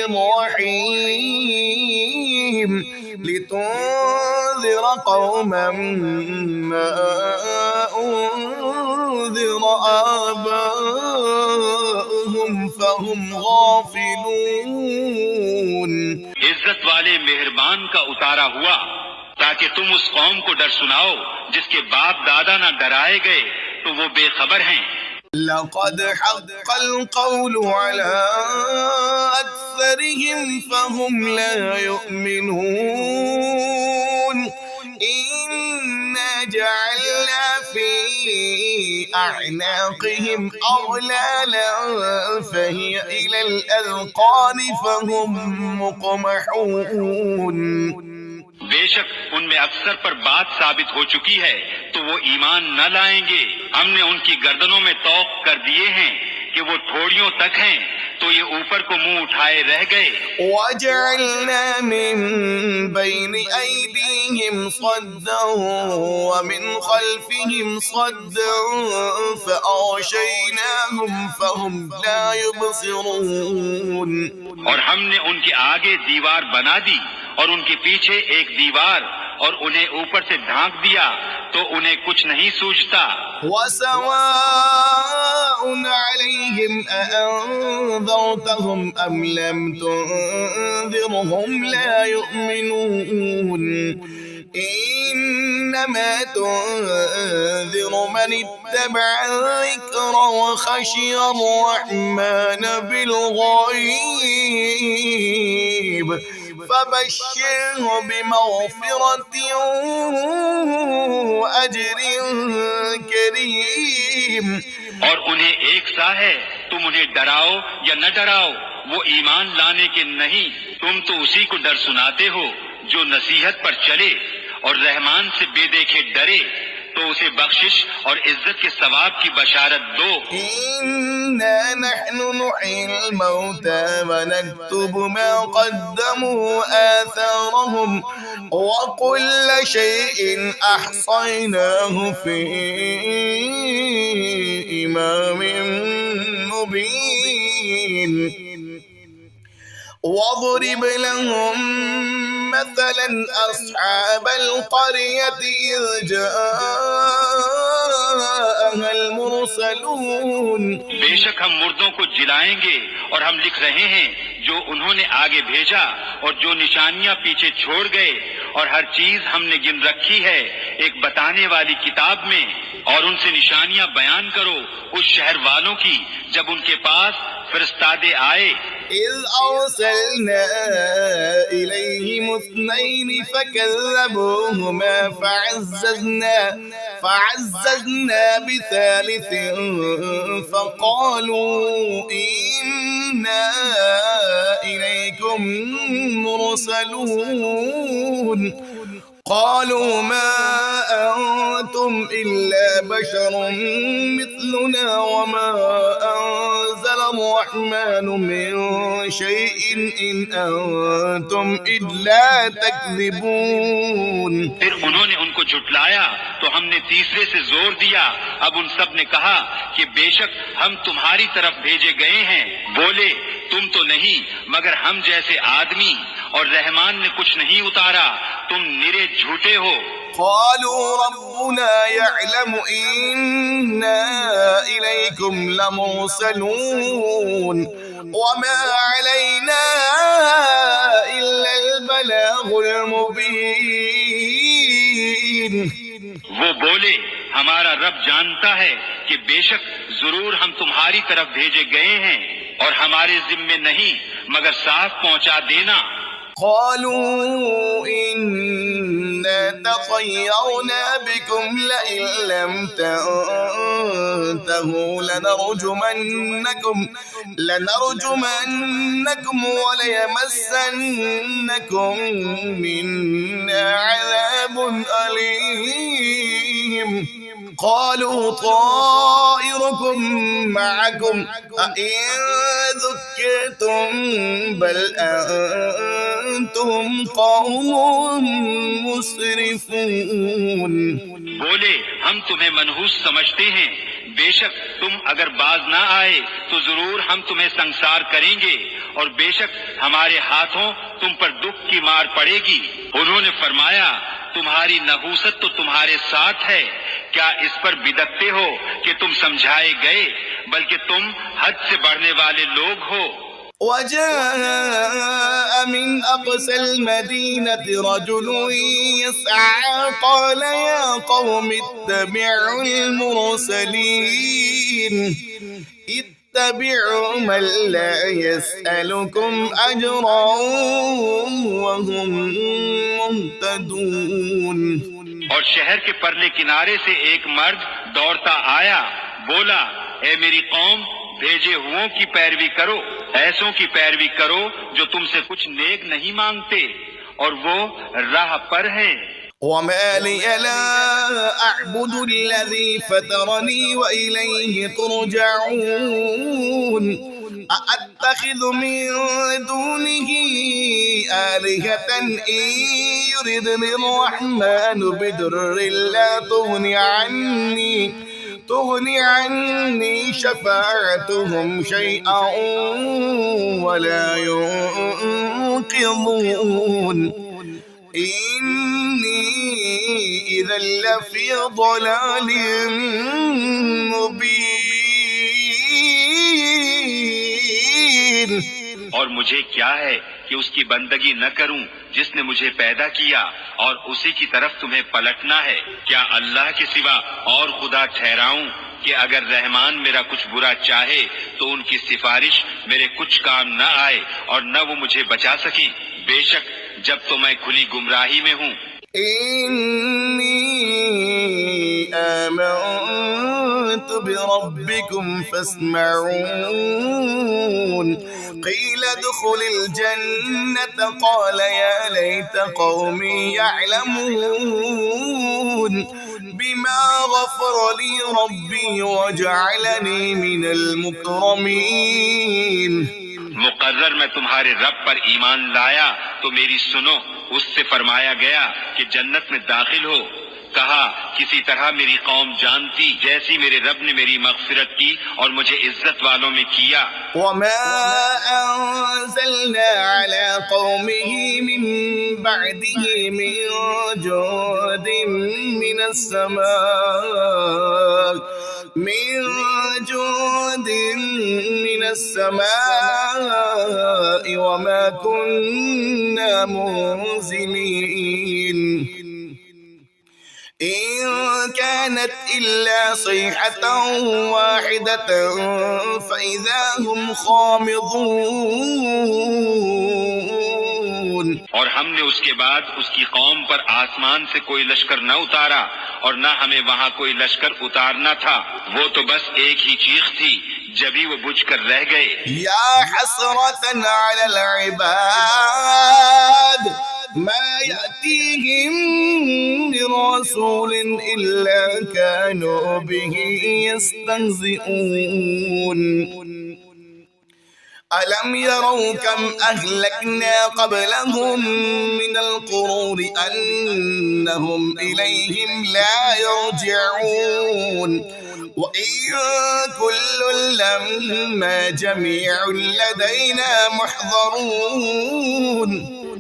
الرحیم لتنذر قوما ما أنذر آباؤهم فهم غافلون. عزت والے مہربان کا اتارا ہوا تاکہ تم اس قوم کو ڈر سناؤ جس کے باپ دادا نہ ڈرائے گئے تو وہ بے خبر ہیں. لقد حق القول على أكثرهم فهم لا يؤمنون. إنا جعلنا في أعناقهم أغلالا فهي إلى الأذقان فهم مقمحون. بے شک ان میں اکثر پر بات ثابت ہو چکی ہے تو وہ ایمان نہ لائیں گے. ہم نے ان کی گردنوں میں طوق کر دیے ہیں کہ وہ ٹھوڑیوں تک ہیں تو یہ اوپر کو منہ اٹھائے رہ گئے. وَجَعَلْنَا مِن بَيْنِ أَيْدِيهِمْ صَدًّا وَمِنْ خَلْفِهِمْ صَدًّا فَأَغْشَيْنَاهُمْ فَهُمْ لَا يُبْصِرُونَ. اور ہم نے ان کے آگے دیوار بنا دی اور ان کے پیچھے ایک دیوار اور انہیں اوپر سے ڈھانک دیا تو انہیں کچھ نہیں سوجھتا. وَسَوَاءٌ عَلَيْهِمْ أَأَنذَرْتَهُمْ أَمْ لَمْ تُنذِرْهُمْ لَا يُؤْمِنُونَ. إِنَّمَا تُنذِرُ مَنِ اتَّبَعَ الذِّكْرَ وَخَشِيَ الرَّحْمَنَ بِالْغَيْبِ فَبَشِّرْهُ بِمَغْفِرَةٍ وَأَجْرٍ كَرِيمٍ. اور انہیں ایک سا ہے تم انہیں ڈراؤ یا نہ ڈراؤ وہ ایمان لانے کے نہیں. تم تو اسی کو ڈر سناتے ہو جو نصیحت پر چلے اور رحمان سے بے دیکھے ڈرے تو اسے بخشش اور عزت کے ثواب کی بشارت دو. إِنَّا نَحْنُ نُحْيِي الْمَوْتَى وَنَكْتُبُ مَا قَدَّمُوا آثَارَهُمْ وَكُلَّ شَيْءٍ أَحْصَيْنَاهُ فِي إِمَامٍ مُبِينٍ. وَاضْرِبْ لَهُم مَّثَلًا أَصْحَابَ الْقَرْيَةِ إِذْ جَاءَهَا الْمُرْسَلُونَ. بے شک ہم مردوں کو جلائیں گے اور ہم لکھ رہے ہیں جو انہوں نے آگے بھیجا اور جو نشانیاں پیچھے چھوڑ گئے اور ہر چیز ہم نے گن رکھی ہے ایک بتانے والی کتاب میں. اور ان سے نشانیاں بیان کرو اس شہر والوں کی جب ان کے پاس فرستادے آئے. إِذْ أَرْسَلْنَا إِلَيْهِمُ اثْنَيْنِ فَكَذَّبُوهُمَا فَعَزَّزْنَا بِثَالِثٍ فَقَالُوا إِنَّا إِلَيْكُمْ مُرْسَلُونَ. قالوا ما أنتم إلا بشر مثلنا وما أنزل الرحمن من شيء إن أنتم إلا تكذبون. پھر انہوں نے ان کو جھٹلایا تو ہم نے تیسرے سے زور دیا. اب ان سب نے کہا کہ بے شک ہم تمہاری طرف بھیجے گئے ہیں. بولے تم تو نہیں مگر ہم جیسے آدمی اور رحمان نے کچھ نہیں اتارا تم نرے جھوٹے ہو. قالوا ربنا يعلم إنا إليكم لمرسلون وما علينا إلا البلاغ المبين. وہ بولے ہمارا رب جانتا ہے کہ بے شک ضرور ہم تمہاری طرف بھیجے گئے ہیں اور ہمارے ذمے نہیں مگر صاف پہنچا دینا. قالوا إنا تطيرنا بكم لئن لم تنتهوا لنرجمنكم وليمسنكم منا عذاب أليم. قالوا طائركم معكم أئن ذكرتم بل أنتم قوم مسرفون. بولے ہم تمہیں منحوس سمجھتے ہیں. بے شک تم اگر باز نہ آئے تو ضرور ہم تمہیں سنسار کریں گے اور بے شک ہمارے ہاتھوں تم پر دکھ کی مار پڑے گی۔ انہوں نے فرمایا تمہاری نحوست تو تمہارے ساتھ ہے، کیا اس پر بدکتے ہو کہ تم سمجھائے گئے، بلکہ تم حد سے بڑھنے والے لوگ ہو۔ وجاء من أقصى المدينة رجل يسعى قال يا قوم اتبعوا المرسلين اتبعوا من لا يسألكم أجرا وهم مهتدون۔ اور شہر کے پرلے کنارے سے ایک مرد دوڑتا آیا، بولا اے میری قوم، بھیجے ہوں کی پیروی کرو، ایسوں کی پیروی کرو جو تم سے کچھ نیک نہیں مانگتے اور وہ راہ پر ہیں۔ وما لي لا أعبد الذي فطرني وإليه ترجعون أأتخذ من دونه آلهة إن يردني الرحمن بضر لا تغني عني شفاعتهم شيئا ولا ينقذون إني إذا لفي ضلال مبين۔ اور مجھے کیا ہے کہ اس کی بندگی نہ کروں جس نے مجھے پیدا کیا اور اسی کی طرف تمہیں پلٹنا ہے۔ کیا اللہ کے سوا اور خدا ٹھہراؤں کہ اگر رحمان میرا کچھ برا چاہے تو ان کی سفارش میرے کچھ کام نہ آئے اور نہ وہ مجھے بچا سکیں؟ بے شک جب تو میں کھلی گمراہی میں ہوں۔ إني آمنت بربكم فاسمعون قيل ادخل الجنة قال يا ليت قومي يعلمون بما غفر لي ربي وجعلني من المكرمين۔ مقرر میں تمہارے رب پر ایمان لایا تو میری سنو، اس سے فرمایا گیا کہ جنت میں داخل ہو۔ کہا کسی طرح میری قوم جانتی جیسی میرے رب نے میری مغفرت کی اور مجھے عزت والوں میں کیا۔ وما أنزلنا على قومه من بعده من جود من السماء وما كنا منزلين إن كانت إلا صيحة واحدة فإذا هم خامضون۔ اور ہم نے اس کے بعد اس کی قوم پر آسمان سے کوئی لشکر نہ اتارا اور نہ ہمیں وہاں کوئی لشکر اتارنا تھا، وہ تو بس ایک ہی چیخ تھی، جبھی وہ بجھ کر رہ گئے۔ یا حسرة على العباد ما يأتيهم من رسول إلا كانوا به يستهزئون۔ ألم يروا كم أهلكنا قبلهم من القرون أنهم إليهم لا يرجعون وإن كل لما جميع لدينا محضرون۔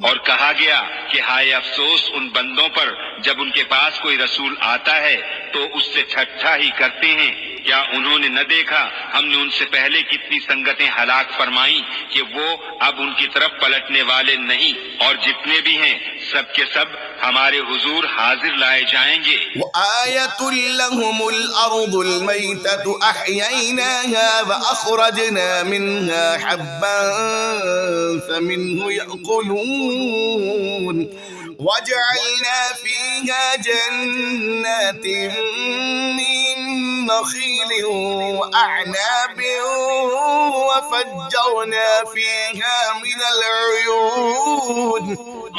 اور کہا گیا کہ ہائے افسوس ان بندوں پر جب ان کے پاس کوئی رسول آتا ہے تو اس سے ٹھٹھا ہی کرتے ہیں۔ کیا انہوں نے نہ دیکھا ہم نے ان سے پہلے کتنی سنگتیں ہلاک فرمائیں کہ وہ اب ان کی طرف پلٹنے والے نہیں، اور جتنے بھی ہیں سب کے سب ہمارے حضور حاضر لائے جائیں گے۔ وآية لهم الأرض الميتة أحييناها وأخرجنا منها حبا فمنه يأكلون وجعلنا فيها جنات من نخيل وأعناب وفجرنا فيها من العيون۔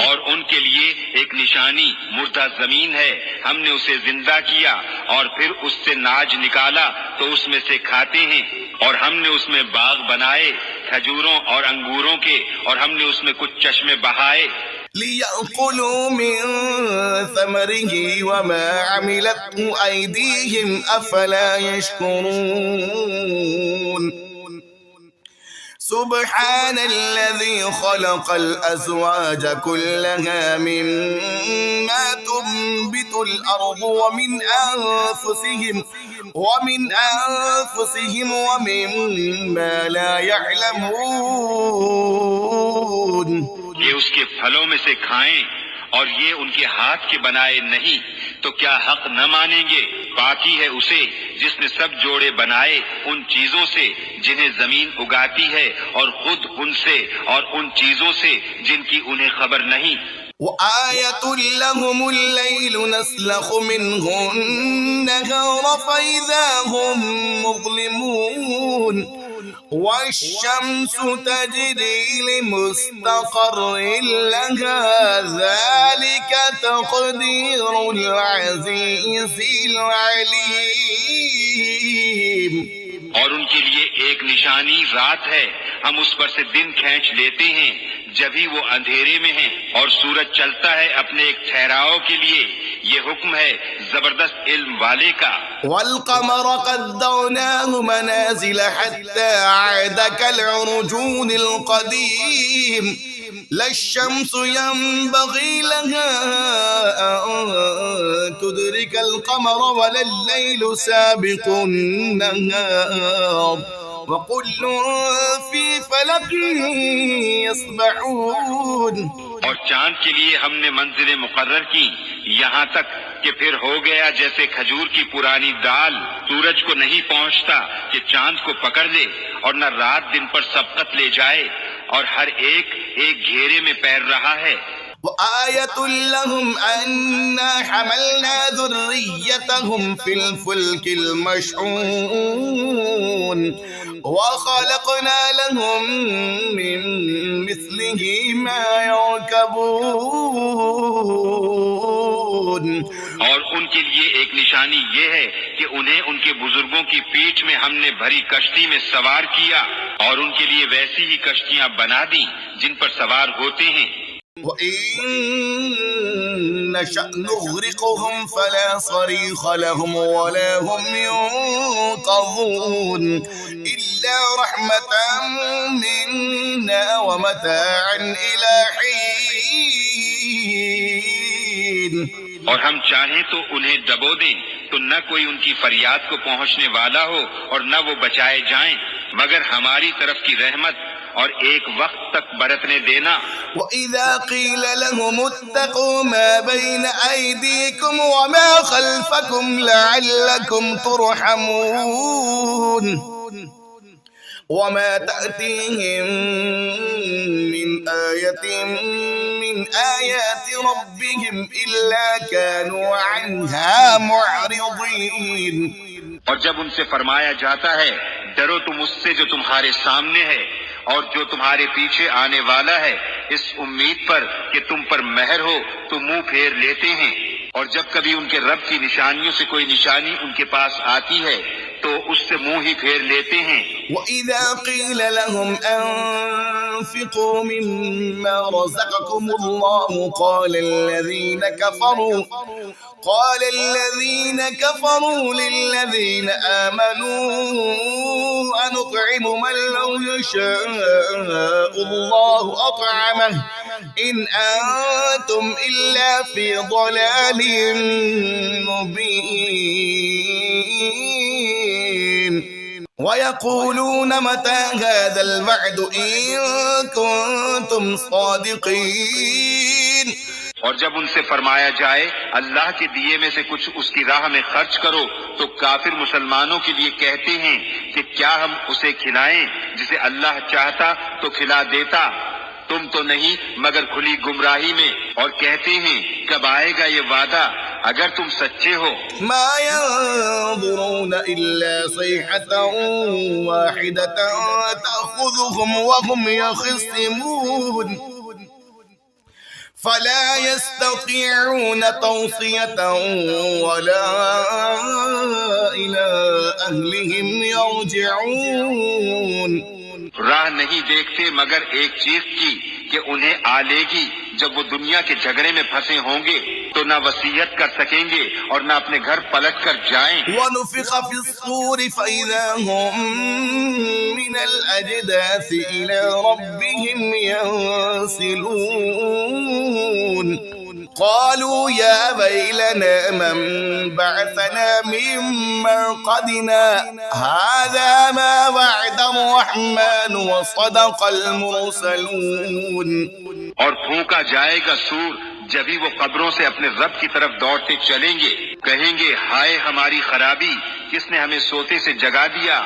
اور ان کے لیے ایک نشانی مردہ زمین ہے، ہم نے اسے زندہ کیا اور پھر اس سے ناج نکالا تو اس میں سے کھاتے ہیں، اور ہم نے اس میں باغ بنائے کھجوروں اور انگوروں کے، اور ہم نے اس میں کچھ چشمے بہائے۔ ليأكلوا من ثمره وما عملته أيديهم أفلا يشكرون۔ سبحان الذي خلق الأزواج كلها مما تنبت الأرض ومن أنفسهم ومما لا يعلمون. یہ اس کے پھلوں میں سے کھائیں اور یہ ان کے ہاتھ کے بنائے نہیں تو کیا حق نہ مانیں گے؟ باقی ہے اسے جس نے سب جوڑے بنائے ان چیزوں سے جنہیں زمین اگاتی ہے اور خود ان سے اور ان چیزوں سے جن کی انہیں خبر نہیں. وآية لهم الليل نسلخ منه النهار فإذا هم مظلمون والشمس تجري لمستقر لها ذلك تقدير العزيز العليم. اور ان کے لیے ایک نشانی رات ہے، ہم اس پر سے دن کھینچ لیتے ہیں جبھی وہ اندھیرے میں ہیں، اور سورج چلتا ہے اپنے ایک ٹھہراؤ کے لیے. یہ حکم ہے زبردست علم والے کا. والقمر قدرناه منازل حتى عاد كالعرجون القديم لا الشمس ينبغي لها أن تدرك القمر ولا الليل سابق النهار وكل في فلك يسبحون. اور چاند کے لیے ہم نے منزلیں مقرر کی یہاں تک کہ پھر ہو گیا جیسے کھجور کی پرانی دال، سورج کو نہیں پہنچتا کہ چاند کو پکڑ لے، اور نہ رات دن پر سبقت لے جائے، اور ہر ایک ایک گھیرے میں پیر رہا ہے. وآية لهم أنا حملنا ذريتهم في الفلك المشحون وخلقنا لهم من مثله ما يركبون. اور ان کے لیے ایک نشانی یہ ہے کہ انہیں ان کے بزرگوں کی پیٹھ میں ہم نے بھری کشتی میں سوار کیا، اور ان کے لیے ویسی ہی کشتیاں بنا دی جن پر سوار ہوتے ہیں. وَإِن نَّشَأْ نُغْرِقْهُمْ فَلَا صَرِيخَ لَهُمْ وَلَا هُمْ يُنقَذُونَ إِلَّا رَحْمَةً مِنَّا وَمَتَاعًا إِلَىٰ حِينٍ. اور ہم چاہیں تو انہیں ڈبو دیں تو نہ کوئی ان کی فریاد کو پہنچنے والا ہو اور نہ وہ بچائے جائیں، مگر ہماری طرف کی رحمت اور ایک وقت تک برتنے دینا. وَإِذَا قِيلَ لَهُمُ اتَّقُوا مَا بَيْنَ أَيْدِيكُمْ وَمَا خَلْفَكُمْ لَعَلَّكُمْ تُرْحَمُونَ وَمَا تَأْتِيهِمْ مِنْ آيَةٍ مِنْ آيَاتِ رَبِّهِمْ إِلَّا كَانُوا عَنْهَا مُعْرِضِينَ. اور جب ان سے فرمایا جاتا ہے ڈرو تم اس سے جو تمہارے سامنے ہے اور جو تمہارے پیچھے آنے والا ہے، اس امید پر کہ تم پر مہر ہو تو منہ پھیر لیتے ہیں. اور جب کبھی ان کے رب کی نشانیوں سے کوئی نشانی ان کے پاس آتی ہے تو اس سے منہ ہی پھیر لیتے ہیں. وَإِذَا قِيلَ لَهُمْ أَنفِقُوا مِمَّا رَزَقَكُمُ اللَّهُ قَالَ الَّذِينَ كَفَرُوا لِلَّذِينَ آمَنُوا أَنُطْعِمُ مَن لَّوْ يَشَاءُ اللَّهُ أَطْعَمَهُ إِنْ أَنتُمْ إِلَّا فِي ضَلَالٍ مُّبِينٍ. وَيَقُولُونَ مَتَىٰ هَٰذَا الْوَعْدُ إِن كُنتُمْ صَادِقِينَ. اور جب ان سے فرمایا جائے اللہ کے دیے میں سے کچھ اس کی راہ میں خرچ کرو تو کافر مسلمانوں کے لیے کہتے ہیں کہ کیا ہم اسے کھلائیں جسے اللہ چاہتا تو کھلا دیتا، تم تو نہیں مگر کھلی گمراہی میں. اور کہتے ہیں کب آئے گا یہ وعدہ اگر تم سچے ہو. ما ينظرون إلا صيحة واحدة تأخذهم وهم يخصمون فلا يستطيعون توصية ولا إلى أهلهم يرجعون. راہ نہیں دیکھتے مگر ایک چیز کی کہ انہیں آ لے گی جب وہ دنیا کے جھگڑے میں پھنسے ہوں گے تو نہ وصیت کر سکیں گے اور نہ اپنے گھر پلٹ کر جائیں. ونفخ في الصور فإذا هم من الأجداث إلى ربهم ينسلون قالوا يا ويلنا من بعثنا من مرقدنا هذا ما وعد الرحمن وصدق المرسلون. اور پھونکا جائے گا سور جبھی وہ قبروں سے اپنے رب کی طرف دوڑتے چلیں گے. کہیں گے ہائے ہماری خرابی، کس نے ہمیں سوتے سے جگا دیا.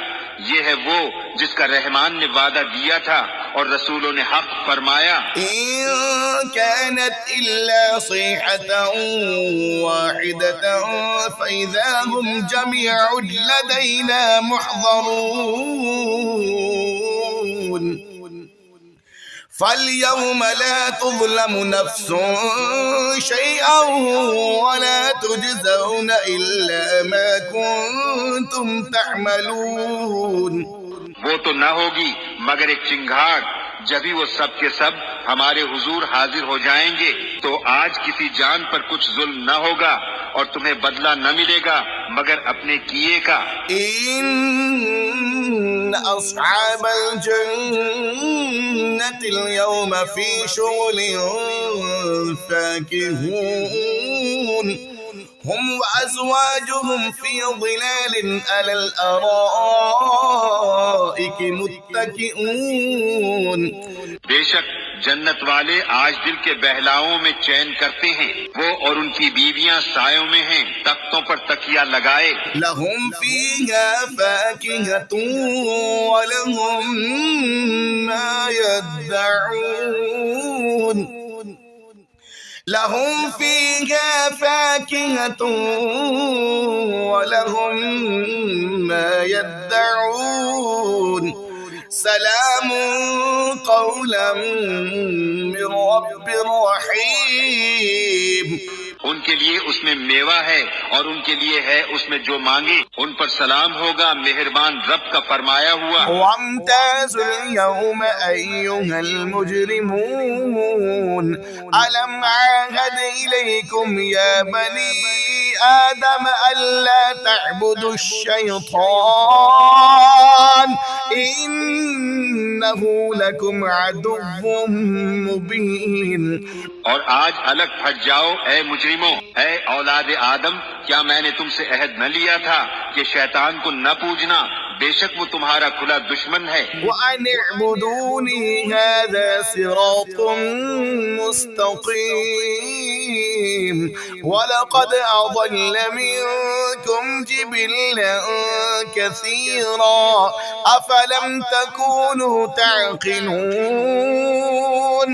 یہ ہے وہ جس کا رحمان نے وعدہ دیا تھا اور رسولوں نے حق فرمایا. إن كانت إلا صيحة واحدة فإذا هم جميع لدينا محضرون فاليوم لا تظلم نفس شيئا ولا تجزون إلا ما كنتم تعملون. وہ تو نہ ہوگی مگر ایک چنگھاڑ جبھی وہ سب کے سب ہمارے حضور حاضر ہو جائیں گے. تو آج کسی جان پر کچھ ظلم نہ ہوگا اور تمہیں بدلہ نہ ملے گا مگر اپنے کیے کا. إن أصحاب الجنة اليوم في شغل فاكهون هم وأزواجهم في ظلال على الأرائك متكئون. بے شک جنت والے آج دل کے بہلاؤں میں چین کرتے ہیں. وہ اور ان کی بیویاں سایوں میں ہیں تختوں پر تکیہ لگائے. لهم فيها فاكهة ولهم ما يدعون لهم فيها فاكهة ولهم ما يدعون سلام قولا من رب رحيم. ان کے لیے اس میں میوہ ہے اور ان کے لیے ہے اس میں جو مانگے. ان پر سلام ہوگا مہربان رب کا فرمایا ہوا. وامتازوا اليوم أيها المجرمون ألم أعهد إليكم يا بني آدم ألا تعبدوا الشيطان إنه لكم عدو مبين. اور آج الگ پھٹ جاؤ اے مجرموں، اے اولاد آدم، کیا میں نے تم سے عہد نہ لیا تھا کہ شیطان کو نہ پوجنا، بے شک وہ تمہارا کھلا دشمن ہے. وأن اعبدوني هذا صراط مستقيم ولقد أضل منكم جبلا كثيرا أفلم تكونوا تعقلون.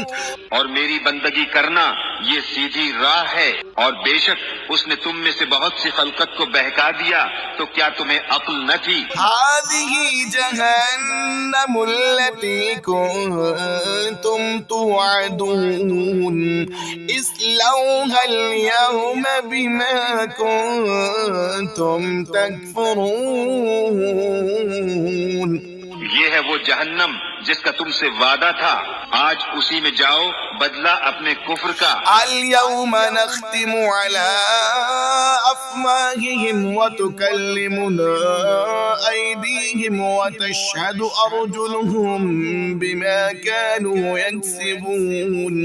اور میری بندگی کرنا یہ سیدھی راہ ہے، اور بے شک اس نے تم میں سے بہت سی خلقت کو بہکا دیا، تو کیا تمہیں عقل نہ تھی؟ هذه جهنم التي كنتم توعدون اصلوها اليوم بما كنتم تكفرون. یہ ہے وہ جہنم جس کا تم سے وعدہ تھا، آج اسی میں جاؤ بدلہ اپنے کفر کا. اليوم نختم على أفواههم وتكلمنا أيديهم وتشهد أرجلهم بما كانوا يكسبون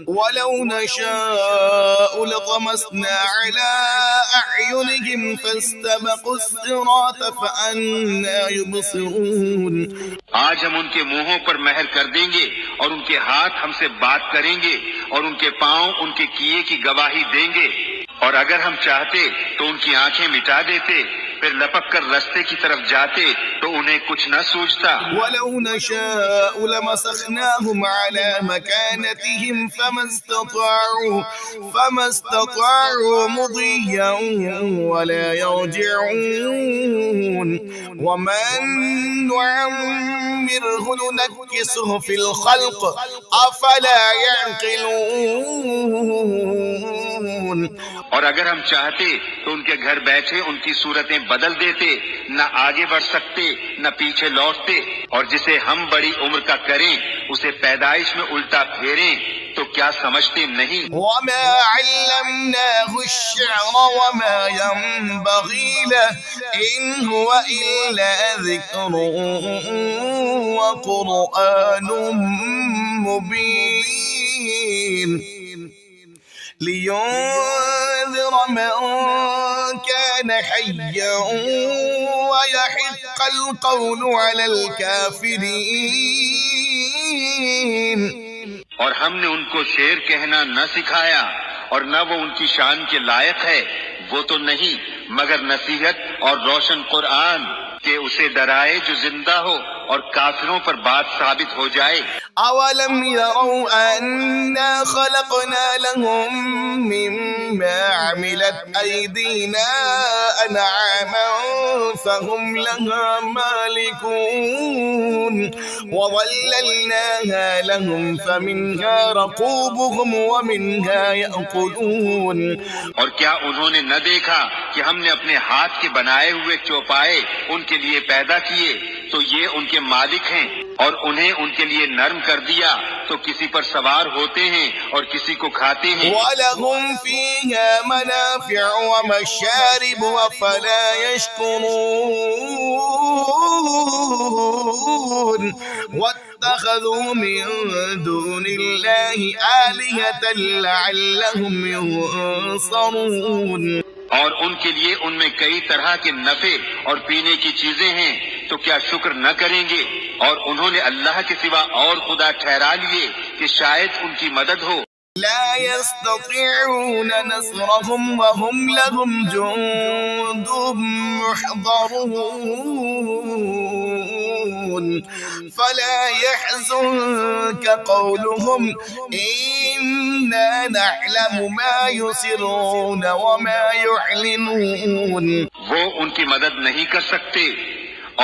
ولو نشاء لطمسنا على أعينهم فاستبقوا الصراط فأنى يبصرون. آج ہم ان کے منہوں پر مہر کر دیں گے اور ان کے ہاتھ ہم سے بات کریں گے اور ان کے پاؤں ان کے کیے کی گواہی دیں گے. اور اگر ہم چاہتے تو ان کی آنکھیں مٹا دیتے، پھر لپک کر رستے کی طرف جاتے تو انہیں کچھ نہ سوچتا. ولو نشاء لمسخناهم على مكانتهم فما استطاعوا مضيا ولا يرجعون ومن نعمره ننكسه في الخلق أفلا يعقلون. اور اگر ہم چاہتے تو ان کے گھر بیٹھے ان کی صورتیں بدل دیتے، نہ آگے بڑھ سکتے نہ پیچھے لوٹتے، اور جسے ہم بڑی عمر کا کریں اسے پیدائش میں الٹا پھیریں تو کیا سمجھتے نہیں؟ وما علمناه الشعر وما ينبغي له إن هو إلا ذكر وقرآن مبين لينذر من كان حيا ويحق القول على الكافرين. اور ہم نے ان کو شعر کہنا نہ سکھایا اور نہ وہ ان کی شان کے لائق ہے، وہ تو نہیں مگر نصیحت اور روشن قرآن کہ اسے ڈرائے جو زندہ ہو اور کافروں پر بات ثابت ہو جائے. أولم يروا أنا خلقنا لهم مما عملت أيدينا أنعاما فهم لها مالكون وظللناها لهم فمنها ركوبهم ومنها يأكلون. اور کیا انہوں نے نہ دیکھا کہ ہم نے اپنے ہاتھ کے بنائے ہوئے چوپائے ان کے لیے پیدا کیے تو یہ ان کے مالک ہیں، اور انہیں ان کے لیے نرم کر دیا تو کسی پر سوار ہوتے ہیں اور کسی کو کھاتے ہیں. وَلَهُمْ فِيهَا مَنَافِعُ وَمَشَارِبُ أَفَلَا يَشْكُرُونَ وَاتَّخَذُوا مِن دُونِ اللَّهِ آلِهَةً لَعَلَّهُمْ يُنصَرُونَ. اور ان کے لیے ان میں کئی طرح کے نفع اور پینے کی چیزیں ہیں تو کیا شکر نہ کریں گے؟ اور انہوں نے اللہ کے سوا اور خدا ٹھہرا لیے کہ شاید ان کی مدد ہو. لا يستطيعون نصرهم وهم لهم جند محضرون فلا يحزنك قولهم إنا نعلم ما يسرون وما يعلنون. وہ ان کی مدد نہیں کر سکتے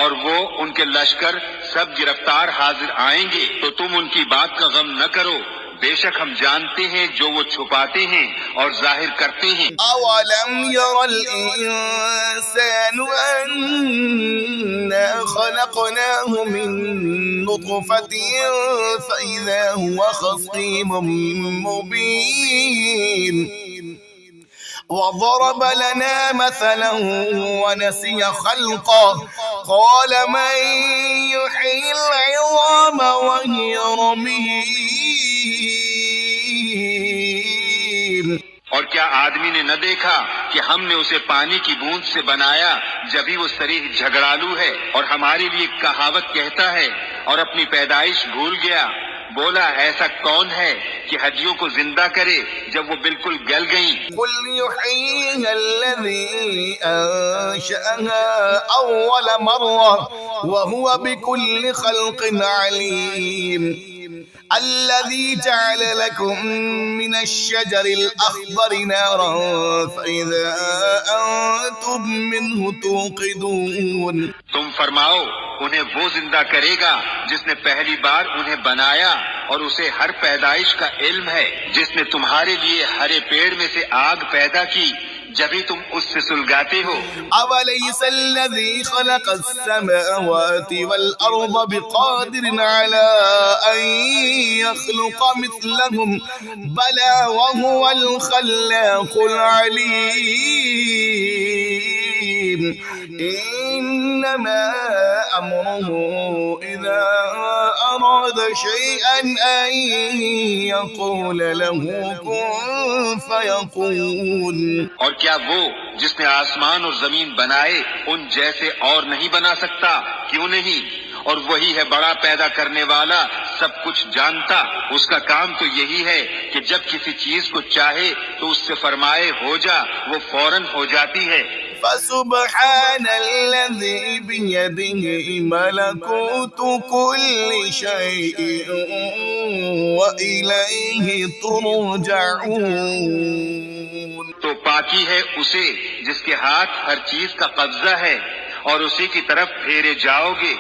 اور وہ ان کے لشکر سب گرفتار حاضر آئیں گے، تو تم ان کی بات کا غم نہ کرو، بے شک ہم جانتے ہیں جو وہ چھپاتے ہیں اور ظاہر کرتے ہیں. أولم ير الإنسان أنا خلقناه من نطفة فإذا هو خصيم مبين وضرب لنا مثلا ونسي خلقه قال من يحيي العظام وهي رميم. اور کیا آدمی نے نہ دیکھا کہ ہم نے اسے پانی کی بوند سے بنایا جبھی وہ صریح جھگڑالو ہے اور ہمارے لیے کہاوت کہتا ہے اور اپنی پیدائش بھول گیا. بولا ایسا کون ہے کہ ہڈیوں کو زندہ کرے جب وہ بالکل گل گئیں؟ قل يحييها الذي أنشأها أول مرة وهو بكل خلق عليم. الذي جعل لكم من الشجر الأخضر نارا فإذا أنتم منه توقدون. تم فرماؤ انہیں وہ زندہ کرے گا جس نے پہلی بار انہیں بنایا اور اسے ہر پیدائش کا علم ہے، جس نے تمہارے لیے ہرے پیڑ میں سے آگ پیدا کی جبھی تم اس سے سلگاتے ہو. أوليس الذي خلق السماوات والأرض بقادر على أن يخلق مثلهم بلى وهو الخلاق العليم. إنما أمره إذا أراد شيئا أن يقول له كن فيكون. اور کیا وہ جس نے آسمان اور زمین بنائے ان جیسے اور نہیں بنا سکتا؟ کیوں نہیں؟ اور وہی ہے بڑا پیدا کرنے والا، سب کچھ جانتا. اس کا کام تو یہی ہے کہ جب کسی چیز کو چاہے تو اس سے فرمائے ہو جا، وہ فوراً ہو جاتی ہے. فسبحان الذي بيده ملكوت كل شيء وإليه ترجعون. تو پاکی ہے اسے جس کے ہاتھ ہر چیز کا قبضہ ہے اور اسی کی طرف پھیرے جاؤ گے.